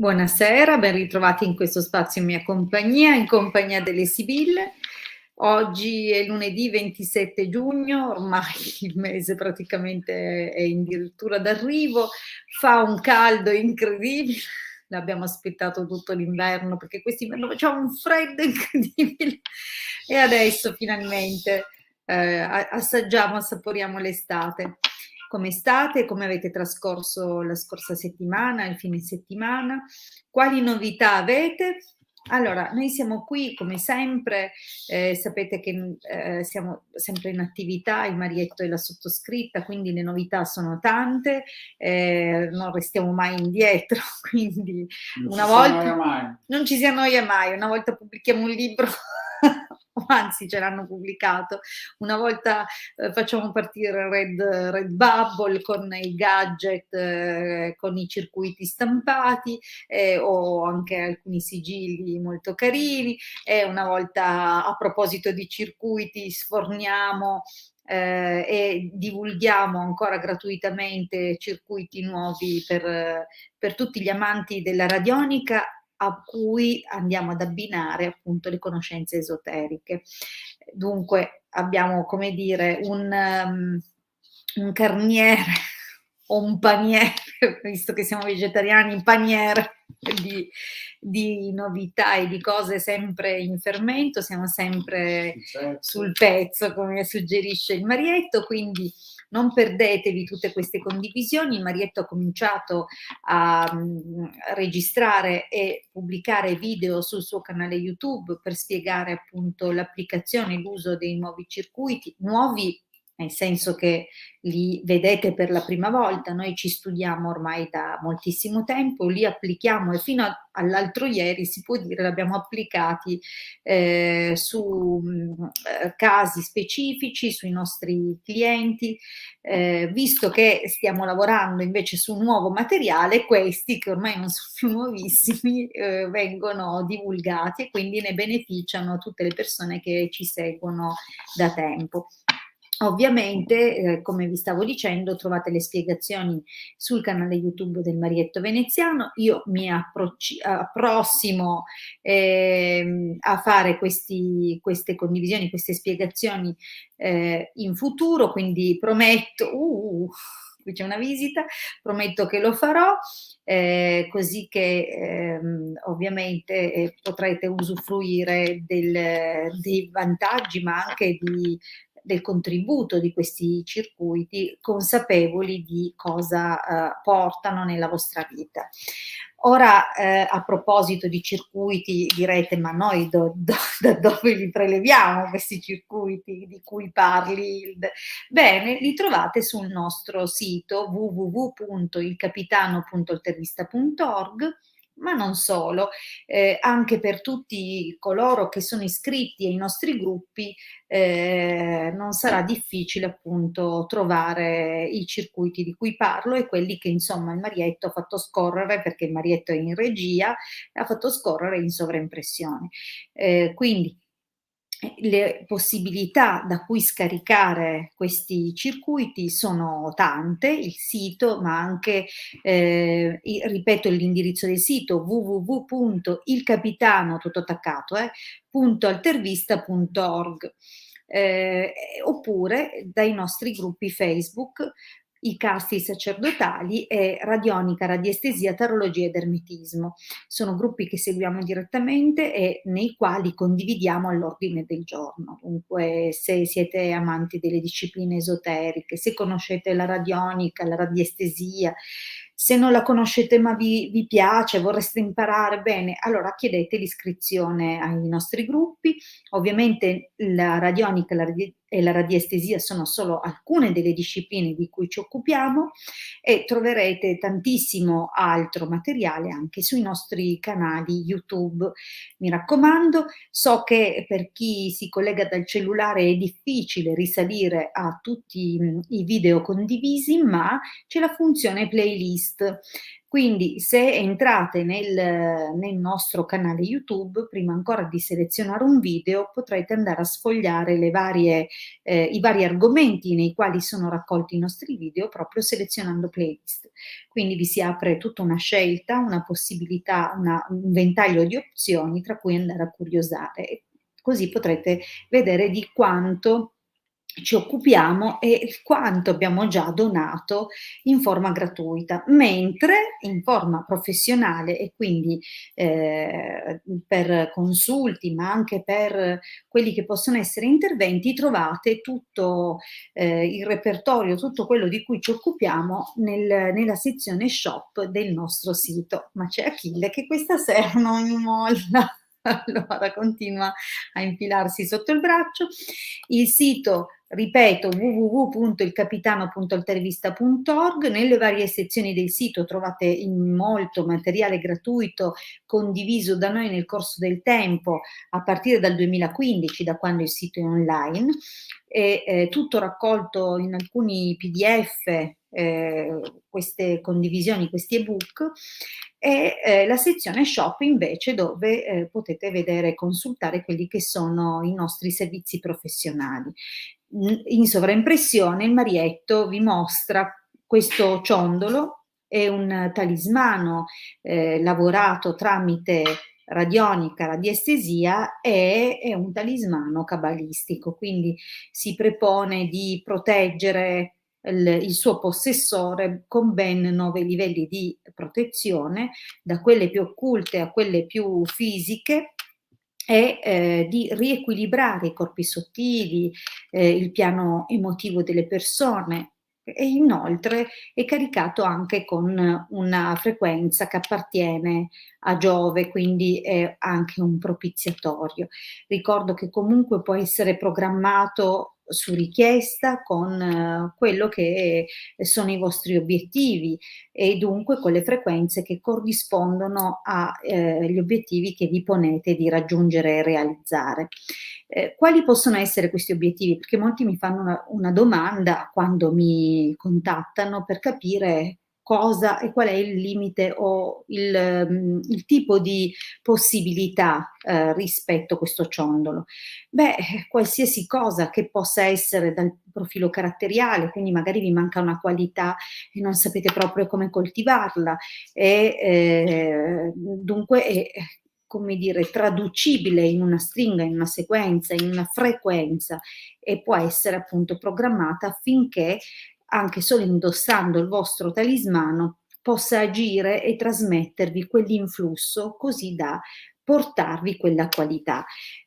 Buonasera, ben ritrovati in questo spazio in compagnia delle Sibille. Oggi è lunedì 27 giugno, ormai il mese praticamente è addirittura d'arrivo, fa un caldo incredibile, l'abbiamo aspettato tutto l'inverno perché quest'inverno faceva un freddo incredibile e adesso finalmente assaggiamo, assaporiamo l'estate. Come state? Come avete trascorso la scorsa settimana, il fine settimana? Quali novità avete? Allora, noi siamo qui come sempre, sapete che siamo sempre in attività, il Marietto e la sottoscritta, quindi le novità sono tante, non restiamo mai indietro, quindi una volta non ci si annoia mai, una volta pubblichiamo un libro, o anzi ce l'hanno pubblicato, una volta facciamo partire Redbubble con i gadget, con i circuiti stampati, o anche alcuni sigilli molto carini. E una volta, a proposito di circuiti, sforniamo e divulghiamo ancora gratuitamente circuiti nuovi per tutti gli amanti della radionica a cui andiamo ad abbinare appunto le conoscenze esoteriche. Dunque abbiamo, come dire, un carniere o un paniere, visto che siamo vegetariani, un paniere di novità e di cose sempre in fermento, siamo sempre sul pezzo, come suggerisce il Marietto, quindi non perdetevi tutte queste condivisioni. Il Marietto ha cominciato a registrare e pubblicare video sul suo canale YouTube per spiegare appunto l'applicazione e l'uso dei nuovi circuiti, nuovi nel senso che li vedete per la prima volta, noi ci studiamo ormai da moltissimo tempo, li applichiamo e fino all'altro ieri si può dire l'abbiamo applicati su casi specifici, sui nostri clienti, visto che stiamo lavorando invece su un nuovo materiale, questi che ormai non sono più nuovissimi vengono divulgati e quindi ne beneficiano tutte le persone che ci seguono da tempo. Ovviamente, come vi stavo dicendo, trovate le spiegazioni sul canale YouTube del Marietto Veneziano. Io mi approssimo a fare queste condivisioni, queste spiegazioni in futuro, quindi prometto, qui c'è una visita, prometto che lo farò, così che ovviamente potrete usufruire dei vantaggi, ma anche del contributo di questi circuiti, consapevoli di cosa portano nella vostra vita. Ora, a proposito di circuiti, direte, ma noi da dove li preleviamo questi circuiti di cui parli? Bene, li trovate sul nostro sito www.ilcapitano.intervista.org, ma non solo, anche per tutti coloro che sono iscritti ai nostri gruppi non sarà difficile appunto trovare i circuiti di cui parlo e quelli che insomma il Marietto ha fatto scorrere, perché il Marietto è in regia, ha fatto scorrere in sovraimpressione. Quindi le possibilità da cui scaricare questi circuiti sono tante, il sito, ma anche, ripeto l'indirizzo del sito www.ilcapitano, tutto attaccato, .altervista.org, oppure dai nostri gruppi Facebook, i casti sacerdotali e radionica, radiestesia, tarologia ed ermetismo. Sono gruppi che seguiamo direttamente e nei quali condividiamo all'ordine del giorno. Dunque, se siete amanti delle discipline esoteriche, se conoscete la radionica, la radiestesia, se non la conoscete ma vi piace, vorreste imparare, bene, allora chiedete l'iscrizione ai nostri gruppi. Ovviamente la radionica e la radiestesia sono solo alcune delle discipline di cui ci occupiamo e troverete tantissimo altro materiale anche sui nostri canali YouTube. Mi raccomando, so che per chi si collega dal cellulare è difficile risalire a tutti i video condivisi, ma c'è la funzione playlist. Quindi se entrate nel nostro canale YouTube, prima ancora di selezionare un video, potrete andare a sfogliare i vari argomenti nei quali sono raccolti i nostri video, proprio selezionando playlist. Quindi vi si apre tutta una scelta, una possibilità, un ventaglio di opzioni tra cui andare a curiosare. E così potrete vedere di quanto ci occupiamo e quanto abbiamo già donato in forma gratuita, mentre in forma professionale e quindi per consulti, ma anche per quelli che possono essere interventi, trovate tutto il repertorio, tutto quello di cui ci occupiamo nella sezione shop del nostro sito. Ma c'è Achille che questa sera non mi molla. Allora continua a infilarsi sotto il braccio. Il sito, ripeto, www.ilcapitano.altervista.org. Nelle varie sezioni del sito trovate molto materiale gratuito condiviso da noi nel corso del tempo a partire dal 2015, da quando il sito è online, e tutto raccolto in alcuni PDF, queste condivisioni, questi ebook, e la sezione shop invece dove potete vedere e consultare quelli che sono i nostri servizi professionali. In sovraimpressione il Marietto vi mostra questo ciondolo, è un talismano lavorato tramite radionica, radiestesia, e è un talismano cabalistico, quindi si prepone di proteggere il suo possessore con ben 9 livelli di protezione, da quelle più occulte a quelle più fisiche, e di riequilibrare i corpi sottili, il piano emotivo delle persone, e inoltre è caricato anche con una frequenza che appartiene a Giove, quindi è anche un propiziatorio. Ricordo che comunque può essere programmato su richiesta con quello che sono i vostri obiettivi e dunque con le frequenze che corrispondono agli obiettivi che vi ponete di raggiungere e realizzare. Quali possono essere questi obiettivi? Perché molti mi fanno una domanda quando mi contattano per capire cosa e qual è il limite o il tipo di possibilità rispetto a questo ciondolo. Beh, qualsiasi cosa che possa essere dal profilo caratteriale, quindi magari vi manca una qualità e non sapete proprio come coltivarla, e dunque è, come dire, traducibile in una stringa, in una sequenza, in una frequenza, e può essere appunto programmata affinché anche solo indossando il vostro talismano possa agire e trasmettervi quell'influsso così da portarvi quella qualità.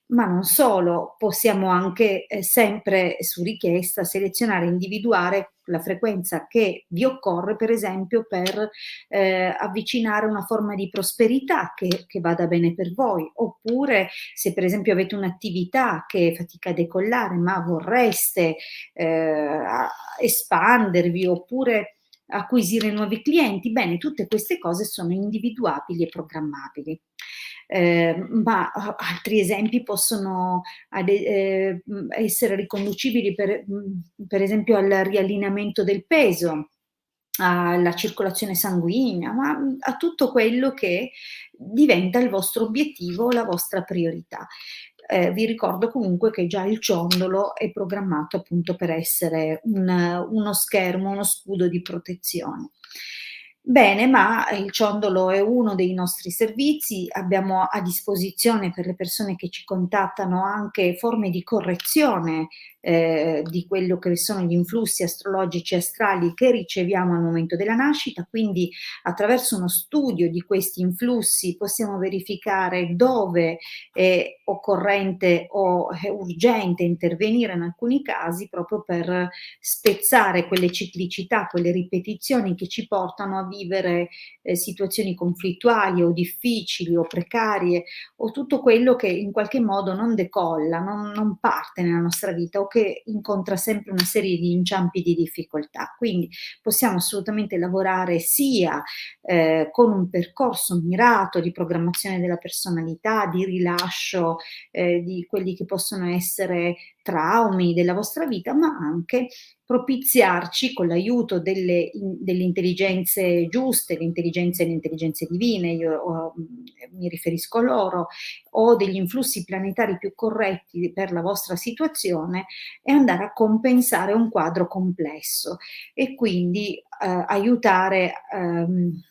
Ma non solo, possiamo anche sempre su richiesta selezionare e individuare la frequenza che vi occorre, per esempio, per avvicinare una forma di prosperità che vada bene per voi, oppure se per esempio avete un'attività che fatica a decollare, ma vorreste espandervi oppure acquisire nuovi clienti, bene, tutte queste cose sono individuabili e programmabili. Ma altri esempi possono essere riconducibili per esempio al riallineamento del peso, alla circolazione sanguigna, ma a tutto quello che diventa il vostro obiettivo, la vostra priorità. Vi ricordo comunque che già il ciondolo è programmato appunto per essere uno schermo, uno scudo di protezione. Bene, ma il ciondolo è uno dei nostri servizi, abbiamo a disposizione per le persone che ci contattano anche forme di correzione di quello che sono gli influssi astrologici astrali che riceviamo al momento della nascita, quindi attraverso uno studio di questi influssi possiamo verificare dove è occorrente o è urgente intervenire in alcuni casi proprio per spezzare quelle ciclicità, quelle ripetizioni che ci portano a vivere situazioni conflittuali o difficili o precarie o tutto quello che in qualche modo non decolla, non parte nella nostra vita o che incontra sempre una serie di inciampi di difficoltà. Quindi possiamo assolutamente lavorare sia con un percorso mirato di programmazione della personalità, di rilascio di quelli che possono essere traumi della vostra vita, ma anche propiziarci con l'aiuto delle intelligenze giuste, le intelligenze divine, mi riferisco a loro, o degli influssi planetari più corretti per la vostra situazione, e andare a compensare un quadro complesso e quindi aiutare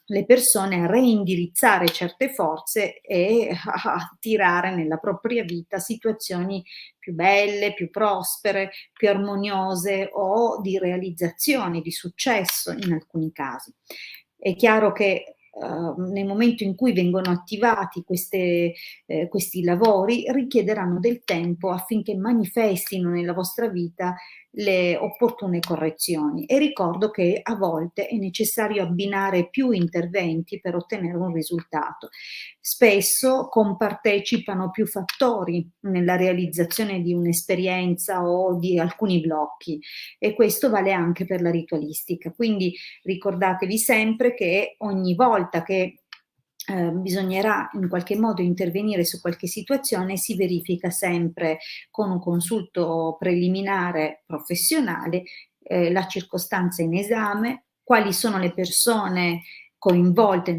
le persone a reindirizzare certe forze e a tirare nella propria vita situazioni più belle, più prospere, più armoniose o di realizzazione, di successo in alcuni casi. È chiaro che nel momento in cui vengono attivati questi lavori richiederanno del tempo affinché manifestino nella vostra vita le opportune correzioni, e ricordo che a volte è necessario abbinare più interventi per ottenere un risultato. Spesso compartecipano più fattori nella realizzazione di un'esperienza o di alcuni blocchi, e questo vale anche per la ritualistica. Quindi ricordatevi sempre che ogni volta che bisognerà in qualche modo intervenire su qualche situazione, si verifica sempre con un consulto preliminare professionale la circostanza in esame, quali sono le persone coinvolte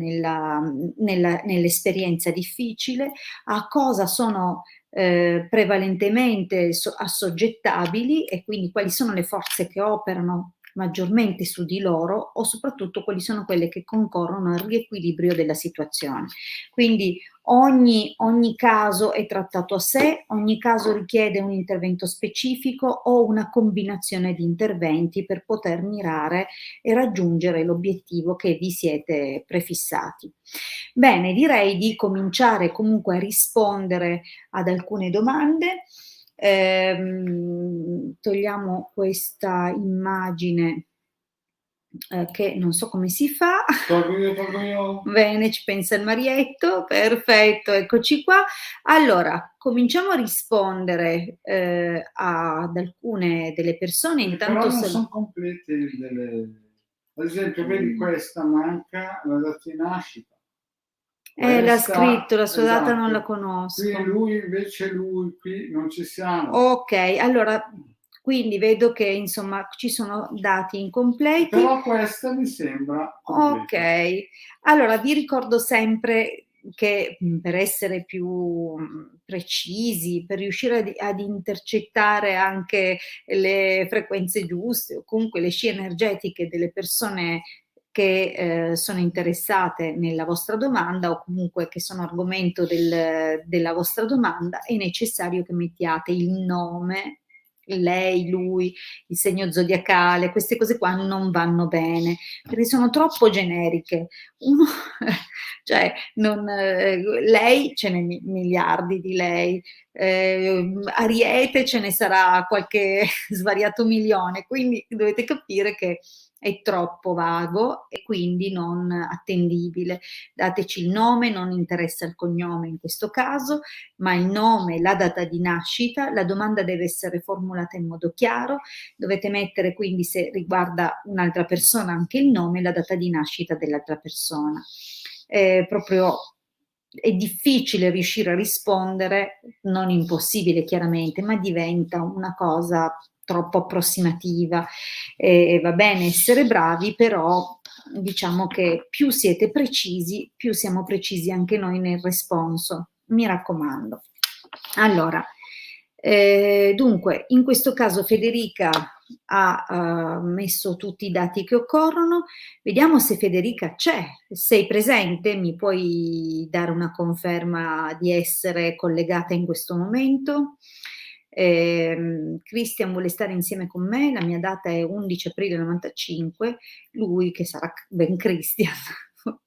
nell'esperienza difficile, a cosa sono prevalentemente assoggettabili, e quindi quali sono le forze che operano maggiormente su di loro, o soprattutto quali sono quelle che concorrono al riequilibrio della situazione. Quindi ogni caso è trattato a sé, ogni caso richiede un intervento specifico o una combinazione di interventi per poter mirare e raggiungere l'obiettivo che vi siete prefissati. Bene, direi di cominciare comunque a rispondere ad alcune domande. Togliamo questa immagine che non so come si fa. Tolgo io. Bene, ci pensa il Marietto, perfetto, eccoci qua. Allora, cominciamo a rispondere ad alcune delle persone. Intanto però non sono complete ad esempio, vedi, questa manca la data di nascita. L'ha scritto, la sua data non la Esatto. conosco. Qui lui invece qui non ci siamo. Ok, allora quindi vedo che insomma ci sono dati incompleti. Però questa mi sembra completa. Ok, allora vi ricordo sempre che per essere più precisi, per riuscire ad intercettare anche le frequenze giuste o comunque le scie energetiche delle persone che sono interessate nella vostra domanda, o comunque che sono argomento della vostra domanda, è necessario che mettiate il nome, lei, lui, il segno zodiacale. Queste cose qua non vanno bene perché sono troppo generiche. Cioè, lei, ce n'è miliardi di lei, Ariete ce ne sarà qualche svariato milione, quindi dovete capire che è troppo vago e quindi non attendibile. Dateci il nome, non interessa il cognome in questo caso, ma il nome, la data di nascita. La domanda deve essere formulata in modo chiaro, dovete mettere quindi, se riguarda un'altra persona, anche il nome e la data di nascita dell'altra persona. Proprio è difficile riuscire a rispondere, non impossibile chiaramente, ma diventa una cosa troppo approssimativa. Va bene essere bravi, però diciamo che più siete precisi, più siamo precisi anche noi nel responso, mi raccomando. Allora, dunque, in questo caso Federica ha messo tutti i dati che occorrono. Vediamo se Federica c'è. Sei presente? Mi puoi dare una conferma di essere collegata in questo momento? Christian vuole stare insieme con me, la mia data è 11 aprile 95, lui, che sarà ben Christian,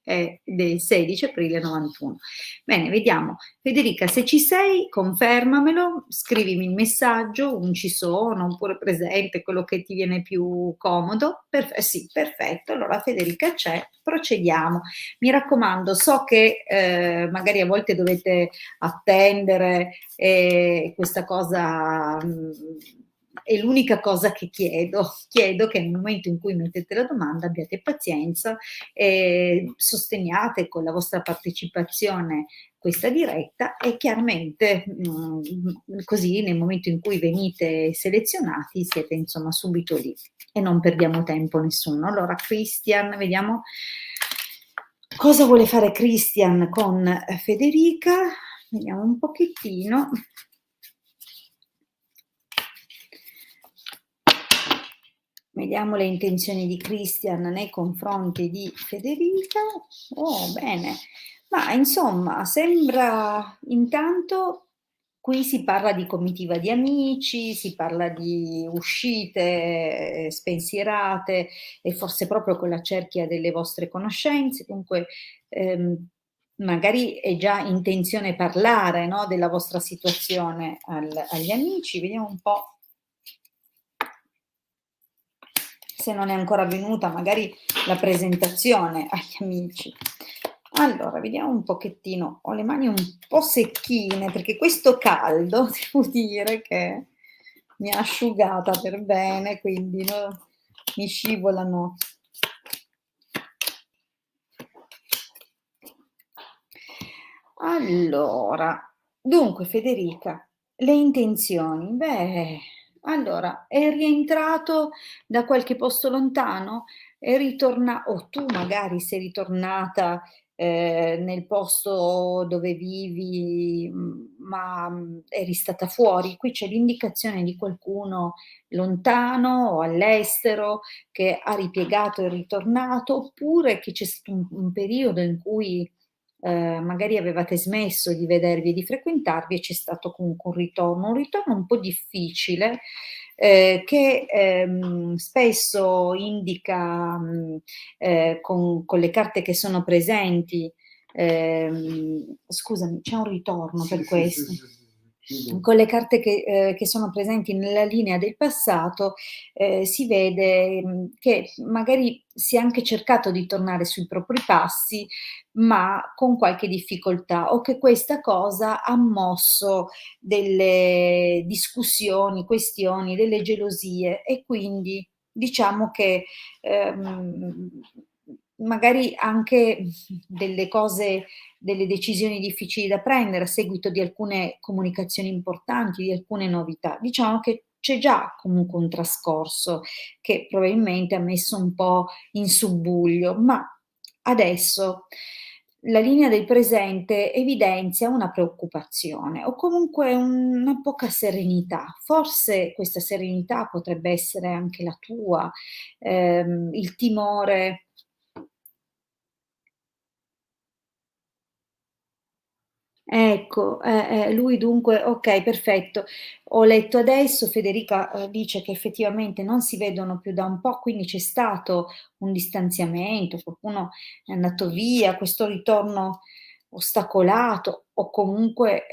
è del 16 aprile 91. Bene, vediamo. Federica, se ci sei, confermamelo, scrivimi il messaggio, un ci sono, oppure presente, quello che ti viene più comodo. Sì, perfetto, allora Federica c'è, procediamo. Mi raccomando, so che magari a volte dovete attendere, questa cosa è l'unica cosa che chiedo che nel momento in cui mettete la domanda abbiate pazienza e sosteniate con la vostra partecipazione questa diretta e chiaramente così nel momento in cui venite selezionati siete insomma subito lì e non perdiamo tempo nessuno. Allora Christian, vediamo cosa vuole fare Christian con Federica, vediamo un pochettino. Vediamo le intenzioni di Christian nei confronti di Federica. Oh, bene. Ma insomma, sembra intanto qui si parla di comitiva di amici, si parla di uscite spensierate e forse proprio con la cerchia delle vostre conoscenze. Dunque, magari è già intenzione parlare, no, della vostra situazione agli amici. Vediamo un po'. Se non è ancora avvenuta magari la presentazione agli amici. Allora, vediamo un pochettino, ho le mani un po' secchine perché questo caldo, devo dire che mi ha asciugata per bene, quindi no, mi scivolano. Allora, dunque Federica, le intenzioni, beh, allora, è rientrato da qualche posto lontano? O tu magari sei ritornata nel posto dove vivi, ma eri stata fuori? Qui c'è l'indicazione di qualcuno lontano o all'estero che ha ripiegato e ritornato, oppure che c'è stato un periodo in cui magari avevate smesso di vedervi e di frequentarvi e c'è stato comunque un ritorno un po' difficile che spesso indica con le carte che sono presenti, scusami, c'è un ritorno per questo. Con le carte che sono presenti nella linea del passato si vede che magari si è anche cercato di tornare sui propri passi, ma con qualche difficoltà, o che questa cosa ha mosso delle discussioni, questioni, delle gelosie e quindi diciamo che magari anche delle cose, delle decisioni difficili da prendere a seguito di alcune comunicazioni importanti, di alcune novità. Diciamo che c'è già comunque un trascorso che probabilmente ha messo un po' in subbuglio, ma adesso la linea del presente evidenzia una preoccupazione o comunque una poca serenità. Forse questa serenità potrebbe essere anche la tua, il timore. Ecco, lui dunque okay, perfetto. Ho letto adesso, Federica, dice che effettivamente non si vedono più da un po', quindi c'è stato un distanziamento, qualcuno è andato via, questo ritorno ostacolato o comunque,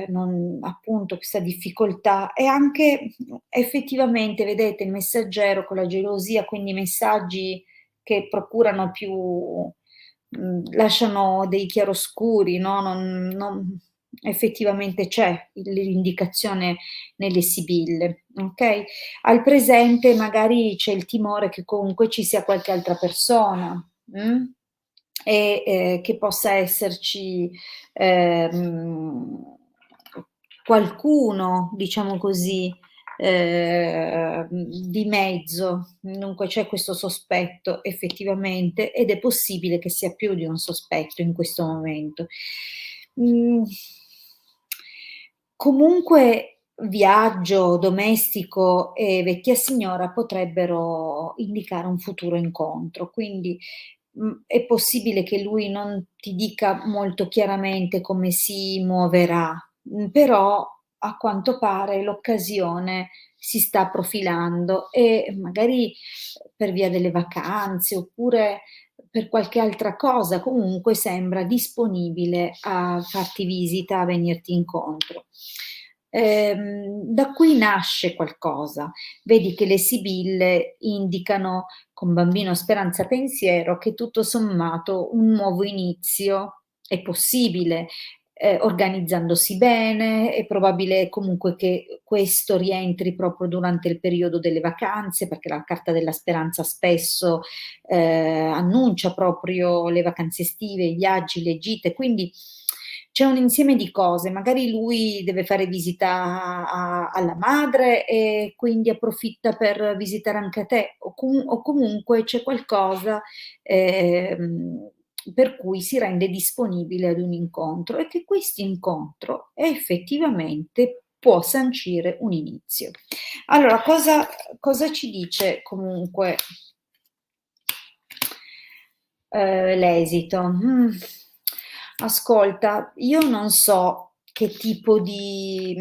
non appunto questa difficoltà e anche effettivamente vedete il messaggero con la gelosia, quindi messaggi che procurano più lasciano dei chiaroscuri, no, effettivamente c'è l'indicazione nelle sibille, okay? Al presente magari c'è il timore che comunque ci sia qualche altra persona, e, che possa esserci, ehm, qualcuno, diciamo così, di mezzo. Dunque c'è questo sospetto effettivamente ed è possibile che sia più di un sospetto in questo momento. Mhmm, Comunque viaggio, domestico e vecchia signora potrebbero indicare un futuro incontro, quindi, è possibile che lui non ti dica molto chiaramente come si muoverà, però a quanto pare l'occasione si sta profilando e magari per via delle vacanze oppure per qualche altra cosa, comunque sembra disponibile a farti visita, a venirti incontro. Da qui nasce qualcosa. Vedi che le sibille indicano con bambino speranza pensiero che tutto sommato un nuovo inizio è possibile. organizzandosi bene. È probabile comunque che questo rientri proprio durante il periodo delle vacanze, perché la carta della speranza spesso annuncia proprio le vacanze estive, i viaggi, le gite, quindi c'è un insieme di cose. Magari lui deve fare visita alla madre e quindi approfitta per visitare anche te, o comunque c'è qualcosa per cui si rende disponibile ad un incontro e che questo incontro effettivamente può sancire un inizio. Allora, cosa ci dice comunque l'esito? Ascolta, io non so che tipo di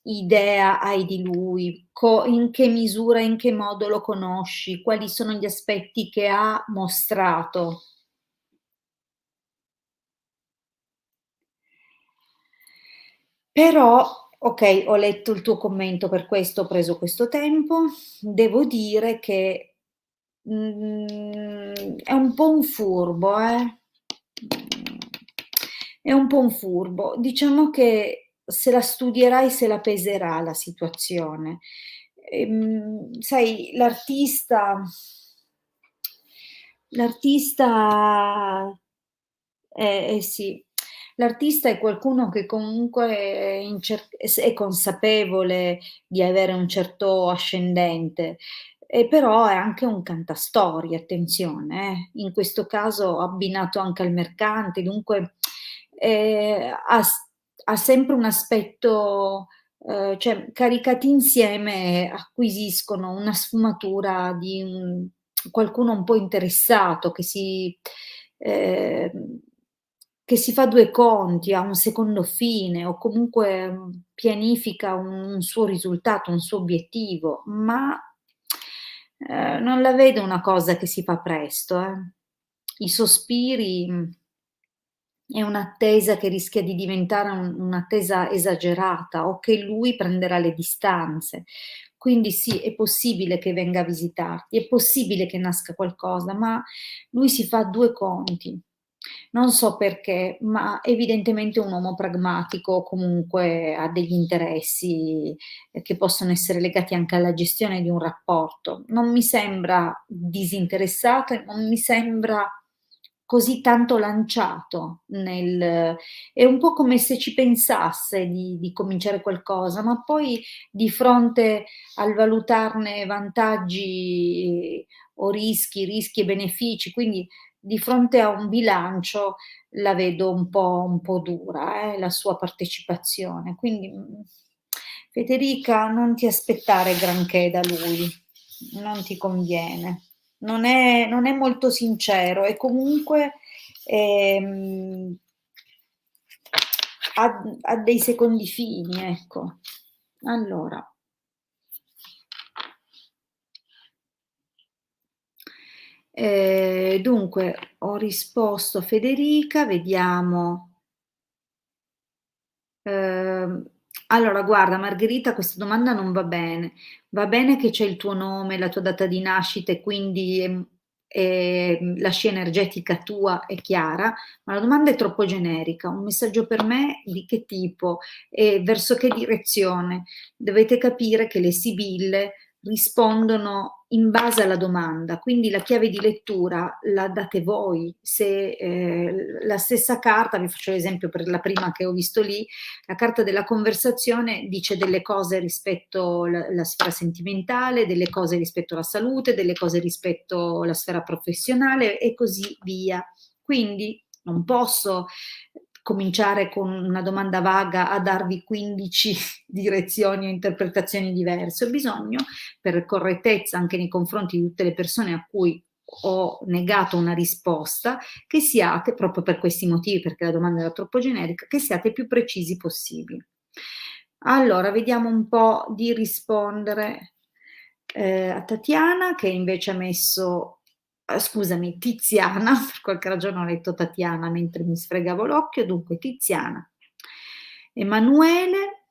idea hai di lui, in che misura, in che modo lo conosci, quali sono gli aspetti che ha mostrato. Però, ok, ho letto il tuo commento, per questo ho preso questo tempo. Devo dire che è un po' un furbo, eh? È un po' un furbo. Diciamo che se la studierai, se la peserà la situazione. Sai, l'artista, sì, l'artista è qualcuno che comunque è consapevole di avere un certo ascendente, e però è anche un cantastorie, attenzione, in questo caso abbinato anche al mercante, dunque ha sempre un aspetto, cioè caricati insieme acquisiscono una sfumatura di qualcuno un po' interessato ehm, che si fa due conti, ha un secondo fine o comunque pianifica un suo risultato, un suo obiettivo, ma non la vedo una cosa che si fa presto, eh. I sospiri è un'attesa che rischia di diventare un'attesa esagerata o che lui prenderà le distanze. Quindi sì, è possibile che venga a visitarti, è possibile che nasca qualcosa, ma lui si fa due conti. Non so perché, ma evidentemente è un uomo pragmatico, comunque ha degli interessi che possono essere legati anche alla gestione di un rapporto. Non mi sembra disinteressato e non mi sembra così tanto lanciato è un po' come se ci pensasse di cominciare qualcosa, ma poi di fronte al valutarne vantaggi o rischi e benefici, quindi di fronte a un bilancio la vedo un po' dura, la sua partecipazione. Quindi, Federica, non ti aspettare granché da lui, non ti conviene. Non è molto sincero e comunque ehm, ha dei secondi fini, ecco. Allora, dunque ho risposto a Federica, vediamo. Ehm, allora, guarda, Margherita, questa domanda non va bene. Va bene che c'è il tuo nome, la tua data di nascita e quindi la scia energetica tua è chiara, ma la domanda è troppo generica. Un messaggio per me di che tipo e verso che direzione? Dovete capire che le sibille rispondono in base alla domanda, quindi la chiave di lettura la date voi. Se la stessa carta, vi faccio l'esempio per la prima che ho visto lì, la carta della conversazione dice delle cose rispetto alla sfera sentimentale, delle cose rispetto alla salute, delle cose rispetto alla sfera professionale e così via. Quindi non posso cominciare con una domanda vaga a darvi 15 direzioni o interpretazioni diverse. Ho bisogno, per correttezza anche nei confronti di tutte le persone a cui ho negato una risposta, che siate, proprio per questi motivi, perché la domanda era troppo generica, che siate più precisi possibili. Allora, vediamo un po' di rispondere a Tatiana, che invece ha messo, scusami, Tiziana, per qualche ragione ho letto Tatiana mentre mi sfregavo l'occhio, dunque Tiziana. Emanuele,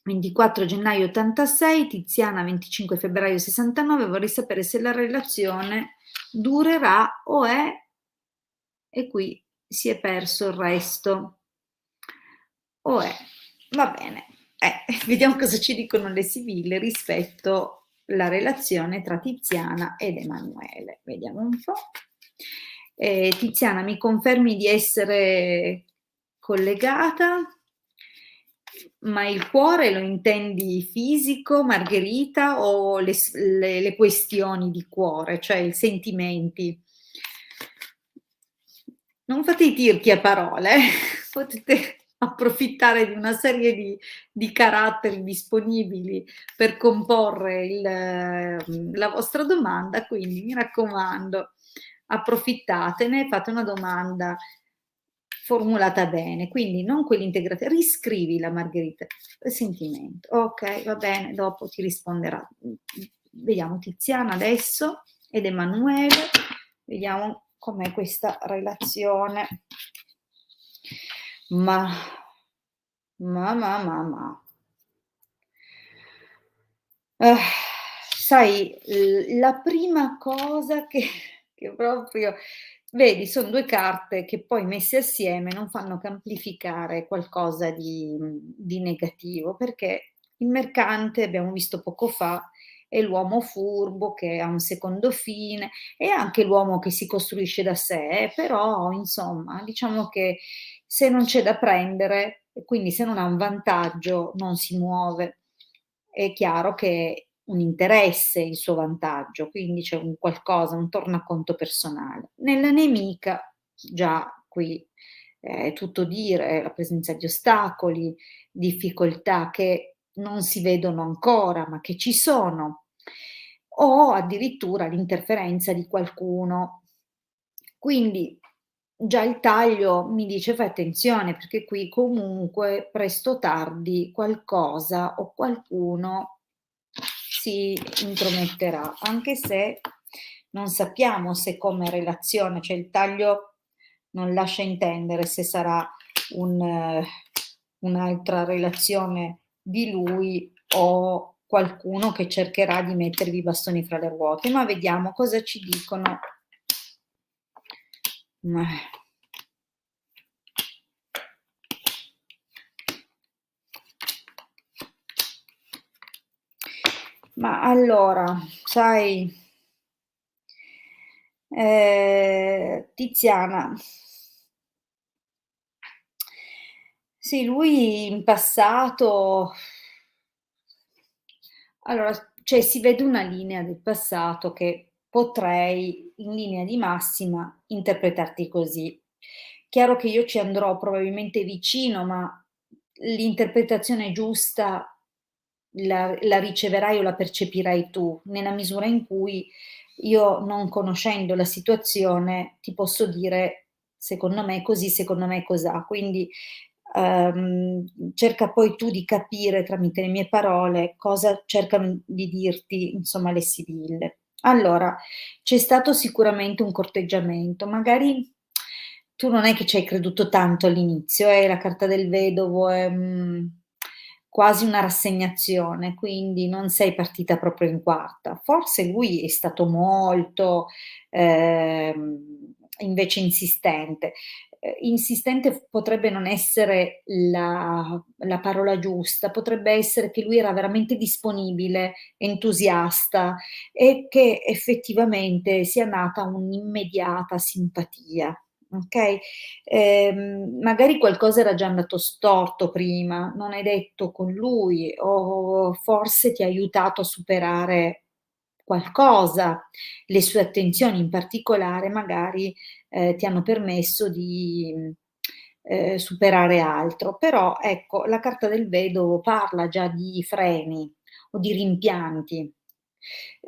24 gennaio 86, Tiziana 25 febbraio 69, vorrei sapere se la relazione durerà o è, e qui si è perso il resto. o è? Va bene. Vediamo cosa ci dicono le sibille rispetto alla relazione tra Tiziana ed Emanuele. Vediamo un po'. Tiziana, mi confermi di essere collegata? Ma il cuore lo intendi fisico, Margherita, o le questioni di cuore, cioè i sentimenti? Non fate i tirchi a parole, potete approfittare di una serie di caratteri disponibili per comporre la vostra domanda, quindi mi raccomando, approfittatene, fate una domanda formulata bene, quindi non quell'integrazione, riscrivila Margherita, sentimento, ok, va bene, dopo ti risponderà. Vediamo Tiziana adesso ed Emanuele, vediamo com'è questa relazione. Ma. Eh, sai, la prima cosa che proprio vedi, sono due carte che poi messe assieme non fanno che amplificare qualcosa di negativo, perché il mercante, abbiamo visto poco fa, è l'uomo furbo che ha un secondo fine, e anche l'uomo che si costruisce da sé, però insomma, diciamo che se non c'è da prendere, e quindi se non ha un vantaggio, non si muove. È chiaro che è un interesse il suo vantaggio, quindi c'è un qualcosa, un tornaconto personale. Nella nemica, già qui è tutto dire, la presenza di ostacoli, difficoltà che non si vedono ancora, ma che ci sono, o addirittura l'interferenza di qualcuno. Quindi già il taglio mi dice fai attenzione perché qui comunque presto o tardi qualcosa o qualcuno si intrometterà, anche se non sappiamo se come relazione, cioè il taglio non lascia intendere se sarà un'altra relazione di lui o qualcuno che cercherà di mettervi i bastoni fra le ruote, ma vediamo cosa ci dicono. Ma allora, sai, Tiziana, sì, lui in passato, allora, cioè si vede una linea del passato che potrei in linea di massima interpretarti così. Chiaro che io ci andrò probabilmente vicino, ma l'interpretazione giusta la riceverai o la percepirai tu, nella misura in cui io, non conoscendo la situazione, ti posso dire secondo me è così, secondo me è cosà. Quindi cerca poi tu di capire tramite le mie parole cosa cercano di dirti, insomma, le sibille. Allora, c'è stato sicuramente un corteggiamento, magari tu non è che ci hai creduto tanto all'inizio, la carta del vedovo è quasi una rassegnazione, quindi non sei partita proprio in quarta. Forse lui è stato molto invece insistente. Insistente potrebbe non essere la parola giusta, potrebbe essere che lui era veramente disponibile, entusiasta e che effettivamente sia nata un'immediata simpatia. Ok? Magari qualcosa era già andato storto prima, non hai detto con lui, o forse ti ha aiutato a superare qualcosa, le sue attenzioni in particolare magari ti hanno permesso di superare altro, però ecco, la carta del vedovo parla già di freni o di rimpianti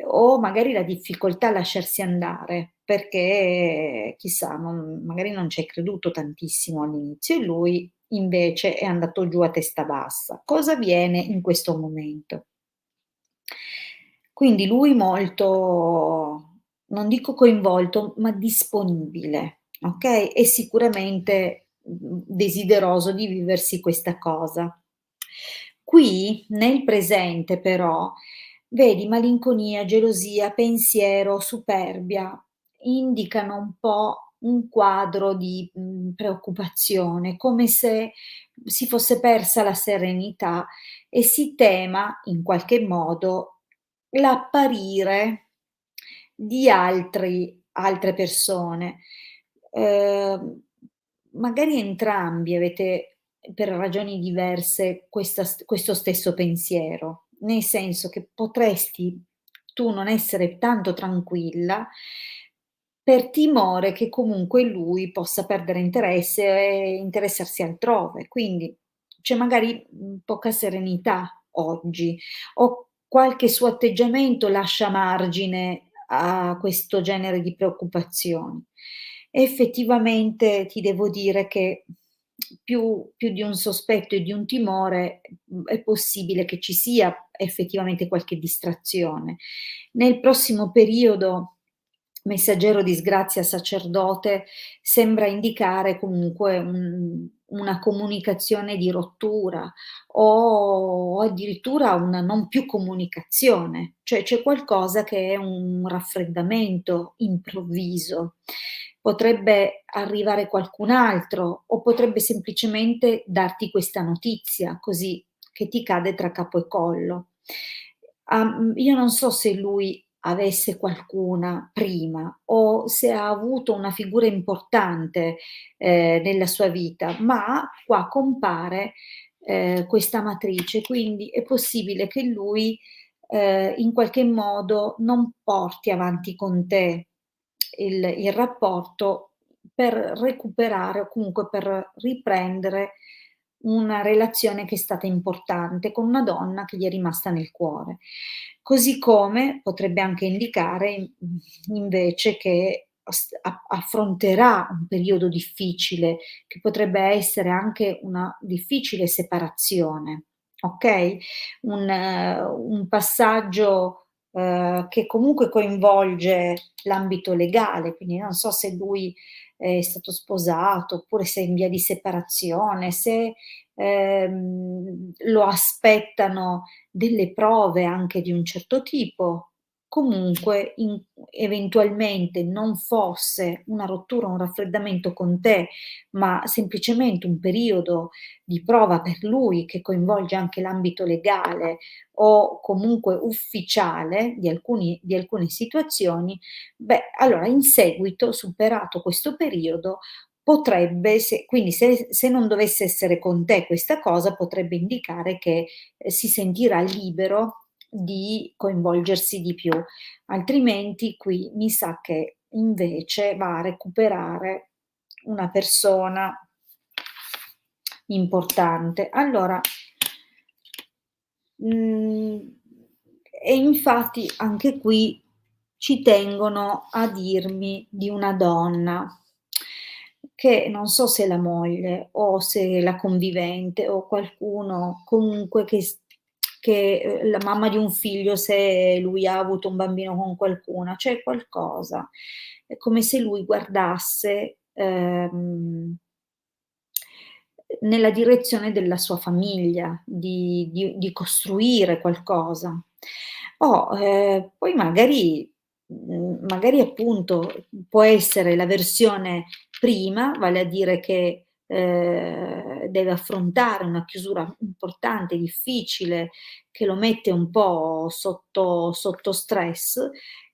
o magari la difficoltà a lasciarsi andare, perché chissà, magari non ci hai creduto tantissimo all'inizio e lui invece è andato giù a testa bassa. Cosa avviene in questo momento? Quindi lui molto, non dico coinvolto, ma disponibile, okay, e sicuramente, desideroso di viversi questa cosa. Qui nel presente però vedi malinconia, gelosia, pensiero, superbia, indicano un po' un quadro di, preoccupazione, come se si fosse persa la serenità e si tema in qualche modo l'apparire di altre persone. Magari entrambi avete, per ragioni diverse, questo stesso pensiero, nel senso che potresti tu non essere tanto tranquilla per timore che comunque lui possa perdere interesse e interessarsi altrove. Quindi c'è magari, poca serenità oggi o qualche suo atteggiamento lascia margine a questo genere di preoccupazioni. Effettivamente ti devo dire che più di un sospetto e di un timore, è possibile che ci sia effettivamente qualche distrazione. Nel prossimo periodo messaggero disgrazia sacerdote sembra indicare comunque una comunicazione di rottura o addirittura una non più comunicazione, cioè c'è qualcosa che è un raffreddamento improvviso. Potrebbe arrivare qualcun altro o potrebbe semplicemente darti questa notizia così che ti cade tra capo e collo. Io non so se lui avesse qualcuna prima o se ha avuto una figura importante, nella sua vita, ma qua compare, questa matrice, quindi è possibile che lui, in qualche modo non porti avanti con te il rapporto per recuperare o comunque per riprendere una relazione che è stata importante con una donna che gli è rimasta nel cuore. Così come potrebbe anche indicare, invece che affronterà un periodo difficile, che potrebbe essere anche una difficile separazione, okay, un passaggio, che comunque coinvolge l'ambito legale, quindi non so se lui è stato sposato, oppure se è in via di separazione, se, lo aspettano delle prove anche di un certo tipo. Comunque eventualmente non fosse una rottura, un raffreddamento con te, ma semplicemente un periodo di prova per lui che coinvolge anche l'ambito legale o comunque ufficiale di alcune situazioni, beh, allora in seguito, superato questo periodo, potrebbe quindi se non dovesse essere con te questa cosa, potrebbe indicare che, si sentirà libero di coinvolgersi di più. Altrimenti qui mi sa che invece va a recuperare una persona importante. Allora, e infatti anche qui ci tengono a dirmi di una donna che non so se è la moglie o se è la convivente o qualcuno comunque che la mamma di un figlio, se lui ha avuto un bambino con qualcuna, c'è qualcosa. È come se lui guardasse, nella direzione della sua famiglia, di costruire qualcosa. Poi magari appunto può essere la versione prima, vale a dire che, deve affrontare una chiusura importante, difficile, che lo mette un po' sotto stress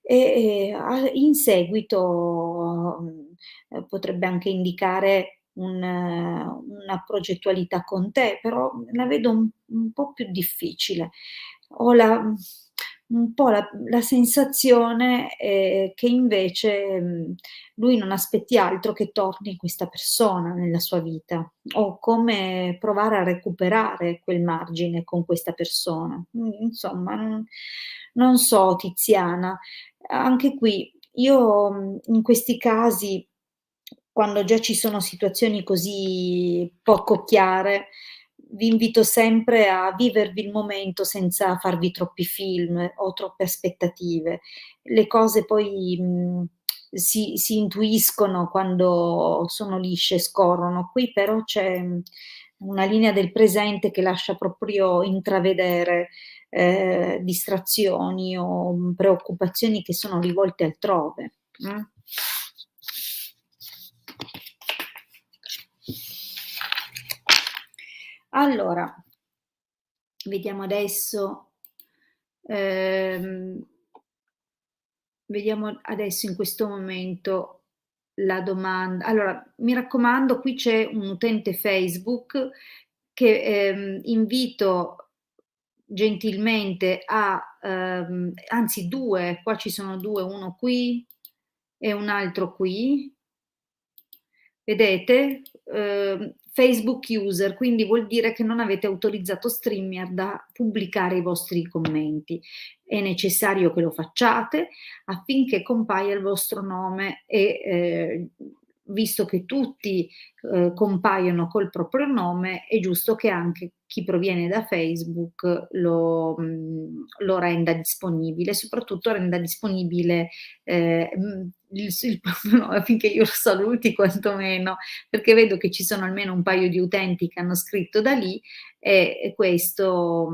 e, a in seguito, potrebbe anche indicare una progettualità con te, però la vedo un po' più difficile. Ho un po' la sensazione, che invece, lui non aspetti altro che torni questa persona nella sua vita, o come provare a recuperare quel margine con questa persona. Insomma, non so Tiziana, anche qui io, in questi casi, quando già ci sono situazioni così poco chiare, vi invito sempre a vivervi il momento senza farvi troppi film o troppe aspettative. Le cose poi, si intuiscono quando sono lisce e scorrono. Qui però c'è, una linea del presente che lascia proprio intravedere, distrazioni o, preoccupazioni che sono rivolte altrove, mh. Allora, vediamo adesso, vediamo adesso in questo momento la domanda. Allora, mi raccomando, qui c'è un utente Facebook che invito gentilmente a, anzi due, qua ci sono due, uno qui e un altro qui. Vedete? Facebook user, quindi vuol dire che non avete autorizzato StreamYard a pubblicare i vostri commenti. È necessario che lo facciate affinché compaia il vostro nome e visto che tutti compaiono col proprio nome, è giusto che anche chi proviene da Facebook lo renda disponibile, soprattutto renda disponibile il proprio nome affinché io lo saluti quantomeno, perché vedo che ci sono almeno un paio di utenti che hanno scritto da lì e questo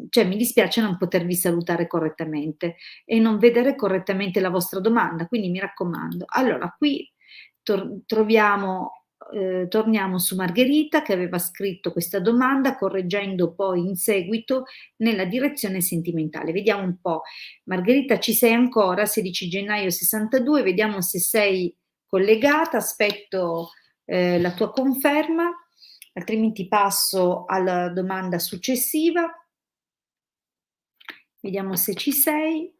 cioè mi dispiace non potervi salutare correttamente e non vedere correttamente la vostra domanda, quindi mi raccomando. Allora, qui torniamo su Margherita che aveva scritto questa domanda correggendo poi in seguito nella direzione sentimentale. Vediamo un po'. Margherita, ci sei ancora? 16 gennaio 62, vediamo se sei collegata, aspetto la tua conferma, altrimenti passo alla domanda successiva. Vediamo se ci sei.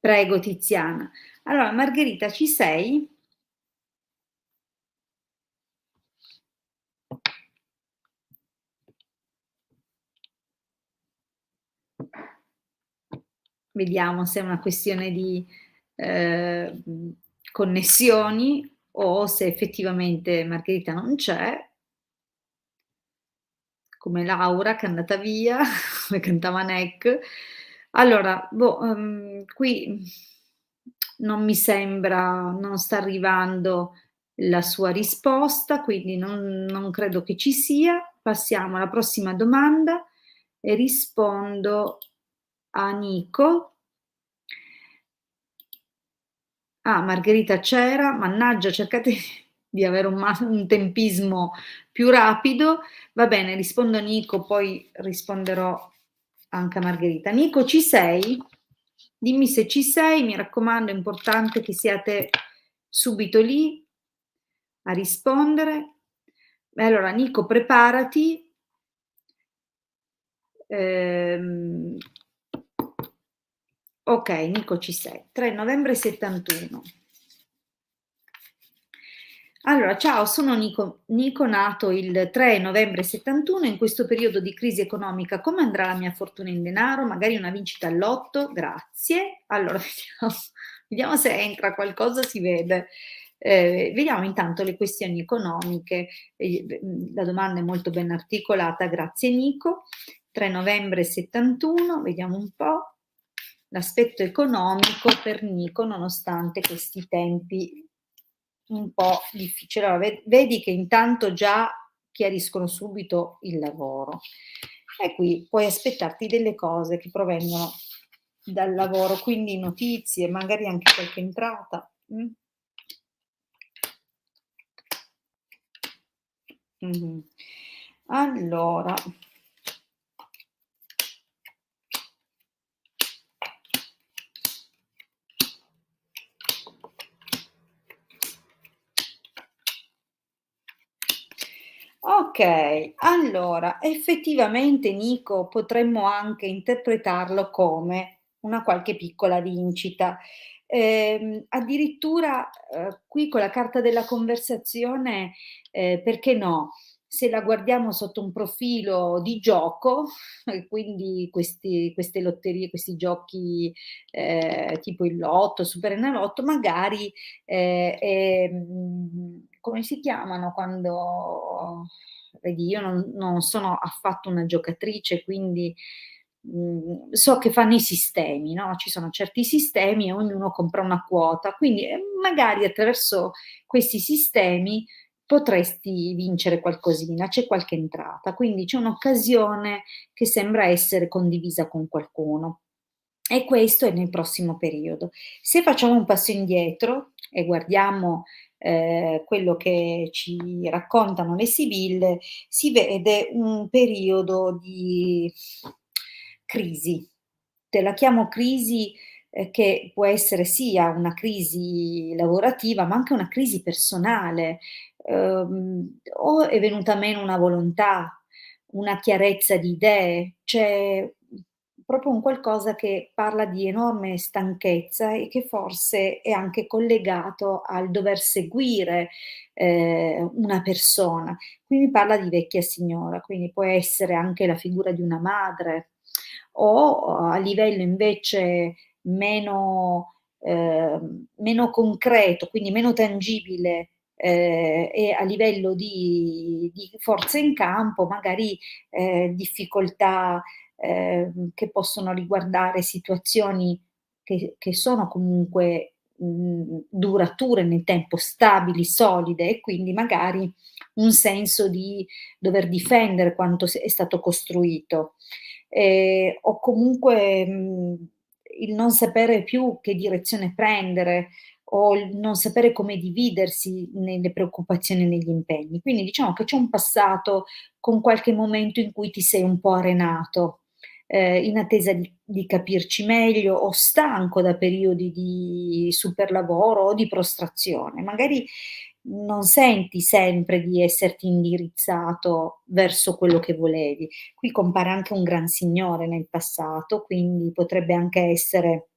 Prego Tiziana. Allora Margherita, ci sei? Vediamo se è una questione di connessioni o se effettivamente Margherita non c'è, come Laura che è andata via, come cantava Neck. Allora, qui non mi sembra, non sta arrivando la sua risposta, quindi non credo che ci sia. Passiamo alla prossima domanda e rispondo a Nico. Ah, Margherita c'era, mannaggia, cercate di avere un tempismo più rapido. Va bene, rispondo a Nico, poi risponderò anche a Margherita. Nico, ci sei? Dimmi se ci sei, mi raccomando, è importante che siate subito lì a rispondere. Allora, Nico, preparati. Ok, Nico, ci sei. 3 novembre 71. Allora, ciao, sono Nico, nato il 3 novembre 71. In questo periodo di crisi economica, come andrà la mia fortuna in denaro? Magari una vincita all'otto? Grazie. Allora, vediamo se entra qualcosa, si vede. Vediamo intanto le questioni economiche. La domanda è molto ben articolata, grazie Nico. 3 novembre 71, vediamo un po'. L'aspetto economico per Nico, nonostante questi tempi un po' difficili. Allora, vedi che intanto già chiariscono subito il lavoro e qui puoi aspettarti delle cose che provengono dal lavoro, quindi notizie, magari anche qualche entrata. Allora, ok, allora effettivamente Nico potremmo anche interpretarlo come una qualche piccola vincita. Addirittura qui con la carta della conversazione, perché no? Se la guardiamo sotto un profilo di gioco, quindi queste lotterie, questi giochi tipo il lotto, Super Enalotto, magari come si chiamano quando, vedi, io non sono affatto una giocatrice, quindi so che fanno i sistemi, no? Ci sono certi sistemi e ognuno compra una quota, quindi magari attraverso questi sistemi potresti vincere qualcosina, c'è qualche entrata, quindi c'è un'occasione che sembra essere condivisa con qualcuno. E questo è nel prossimo periodo. Se facciamo un passo indietro e guardiamo, quello che ci raccontano le sibille, si vede un periodo di crisi. Te la chiamo crisi, che può essere sia una crisi lavorativa, ma anche una crisi personale. O è venuta meno una volontà, una chiarezza di idee, c'è proprio un qualcosa che parla di enorme stanchezza e che forse è anche collegato al dover seguire, una persona. Qui mi parla di vecchia signora, quindi può essere anche la figura di una madre o a livello invece meno concreto, quindi meno tangibile, e a livello di forza in campo, magari, difficoltà, che possono riguardare situazioni che sono comunque, durature nel tempo, stabili, solide e quindi magari un senso di dover difendere quanto è stato costruito. O comunque, il non sapere più che direzione prendere o il non sapere come dividersi nelle preoccupazioni e negli impegni. Quindi diciamo che c'è un passato con qualche momento in cui ti sei un po' arenato, in attesa di capirci meglio o stanco da periodi di superlavoro o di prostrazione. Magari non senti sempre di esserti indirizzato verso quello che volevi. Qui compare anche un gran signore nel passato, quindi potrebbe anche essere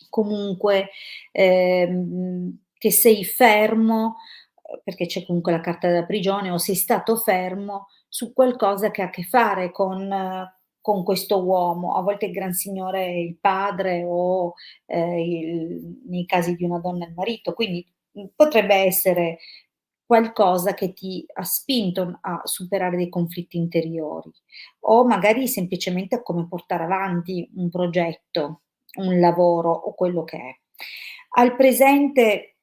comunque, che sei fermo, perché c'è comunque la carta della prigione, o sei stato fermo su qualcosa che ha a che fare con questo uomo. A volte il gran signore è il padre o, nei casi di una donna il marito, quindi, potrebbe essere qualcosa che ti ha spinto a superare dei conflitti interiori o magari semplicemente a come portare avanti un progetto, un lavoro o quello che è. Al presente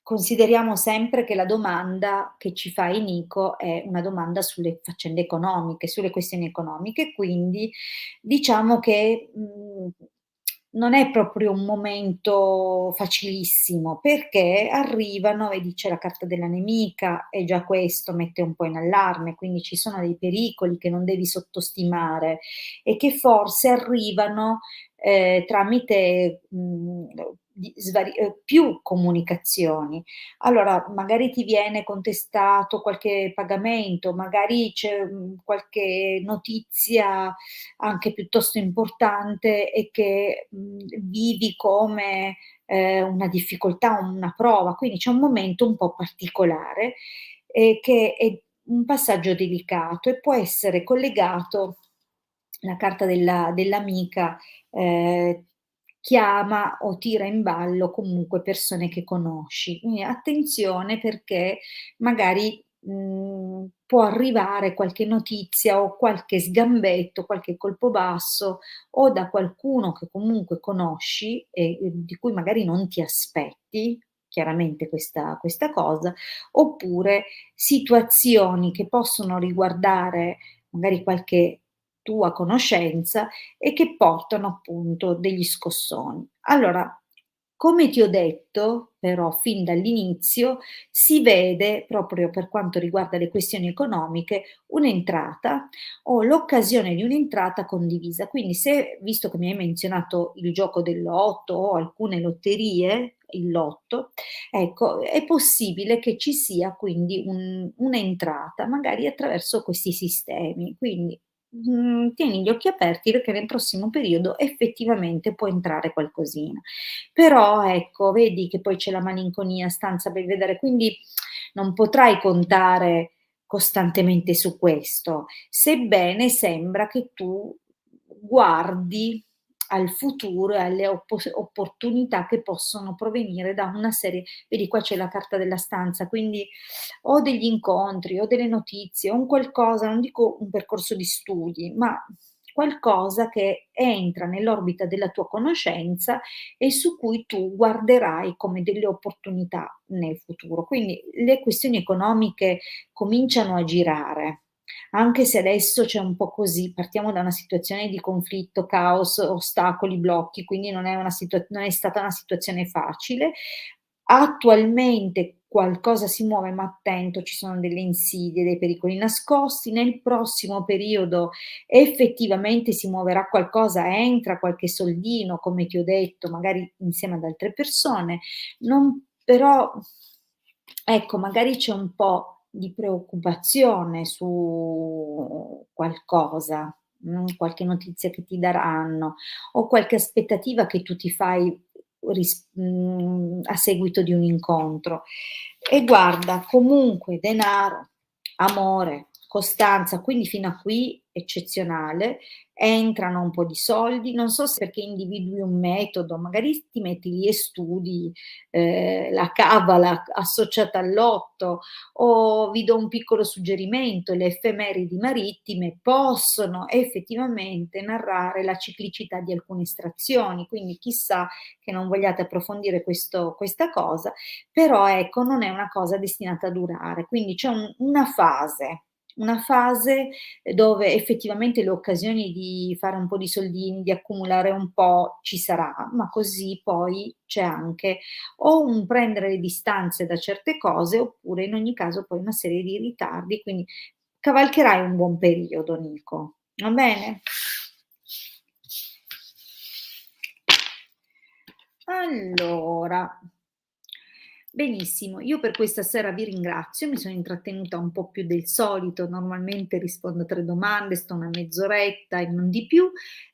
consideriamo sempre che la domanda che ci fa Inico è una domanda sulle faccende economiche, sulle questioni economiche, quindi diciamo che, non è proprio un momento facilissimo, perché arrivano vedi c'è la carta della nemica e già questo mette un po' in allarme, quindi ci sono dei pericoli che non devi sottostimare e che forse arrivano, tramite, di svari più comunicazioni. Allora, magari ti viene contestato qualche pagamento, magari c'è, qualche notizia anche piuttosto importante e che, vivi come, una difficoltà, una prova, quindi c'è un momento un po' particolare, che è un passaggio delicato e può essere collegato la carta dell'amica, ehm, chiama o tira in ballo comunque persone che conosci. Quindi attenzione perché magari, può arrivare qualche notizia o qualche sgambetto, qualche colpo basso o da qualcuno che comunque conosci e di cui magari non ti aspetti, chiaramente questa cosa, oppure situazioni che possono riguardare magari qualche tua conoscenza e che portano appunto degli scossoni. Allora, come ti ho detto però fin dall'inizio, si vede proprio per quanto riguarda le questioni economiche un'entrata o l'occasione di un'entrata condivisa. Quindi se visto che mi hai menzionato il gioco del lotto o alcune lotterie, il lotto, ecco, è possibile che ci sia quindi un'entrata, magari attraverso questi sistemi. Quindi, tieni gli occhi aperti perché nel prossimo periodo effettivamente può entrare qualcosina. Però ecco, vedi che poi c'è la malinconia, stanza per vedere, quindi non potrai contare costantemente su questo, sebbene sembra che tu guardi al futuro e alle opportunità che possono provenire da una serie vedi qua c'è la carta della stanza, quindi o degli incontri o delle notizie o un qualcosa, non dico un percorso di studi, ma qualcosa che entra nell'orbita della tua conoscenza e su cui tu guarderai come delle opportunità nel futuro. Quindi le questioni economiche cominciano a girare. anche se adesso c'è un po' così, partiamo da una situazione di conflitto, caos, ostacoli, blocchi, quindi non è stata una situazione facile. Attualmente qualcosa si muove, ma attento, ci sono delle insidie, dei pericoli nascosti. Nel prossimo periodo effettivamente si muoverà qualcosa, entra qualche soldino, come ti ho detto, magari insieme ad altre persone, non però ecco, magari c'è un po' di preoccupazione su qualcosa, qualche notizia che ti daranno o qualche aspettativa che tu ti fai a seguito di un incontro. E guarda, comunque denaro, amore, costanza, quindi fino a qui eccezionale, entrano un po' di soldi, non so se perché individui un metodo, magari ti metti lì e studi la cabala associata al lotto, o vi do un piccolo suggerimento: le effemeridi marittime possono effettivamente narrare la ciclicità di alcune estrazioni, quindi chissà che non vogliate approfondire questa cosa, però ecco, non è una cosa destinata a durare, quindi c'è una fase dove effettivamente le occasioni di fare un po' di soldini, di accumulare un po' ci sarà, ma così poi c'è anche o un prendere le distanze da certe cose, oppure in ogni caso poi una serie di ritardi, quindi cavalcherai un buon periodo, Nico. Va bene? Allora, benissimo, io per questa sera vi ringrazio, mi sono intrattenuta un po' più del solito, normalmente rispondo a 3 domande, sto una mezz'oretta e non di più.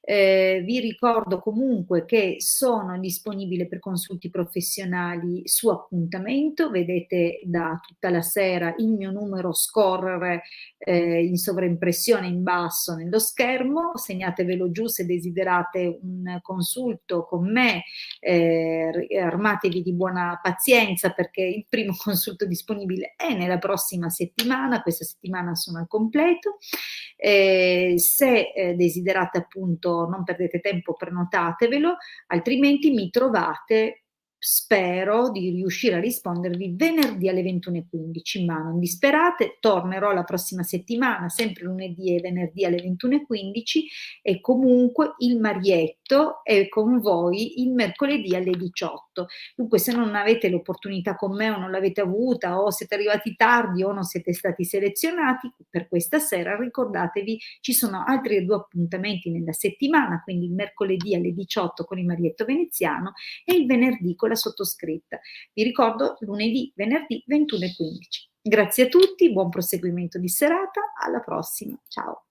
Vi ricordo comunque che sono disponibile per consulti professionali su appuntamento, vedete da tutta la sera il mio numero scorrere in sovraimpressione in basso nello schermo, segnatevelo giù se desiderate un consulto con me, armatevi di buona pazienza perché il primo consulto disponibile è nella prossima settimana, questa settimana sono al completo. Se desiderate appunto non perdete tempo, prenotatevelo, altrimenti mi trovate, spero di riuscire a rispondervi venerdì alle 21:15, ma non disperate, tornerò la prossima settimana, sempre lunedì e venerdì alle 21:15 e comunque il Marietto è con voi il mercoledì alle 18. Dunque se non avete l'opportunità con me o non l'avete avuta o siete arrivati tardi o non siete stati selezionati per questa sera, ricordatevi ci sono altri 2 appuntamenti nella settimana, quindi il mercoledì alle 18 con il Marietto veneziano e il venerdì con la sottoscritta. Vi ricordo lunedì, venerdì 21:15. Grazie a tutti, buon proseguimento di serata, alla prossima, ciao.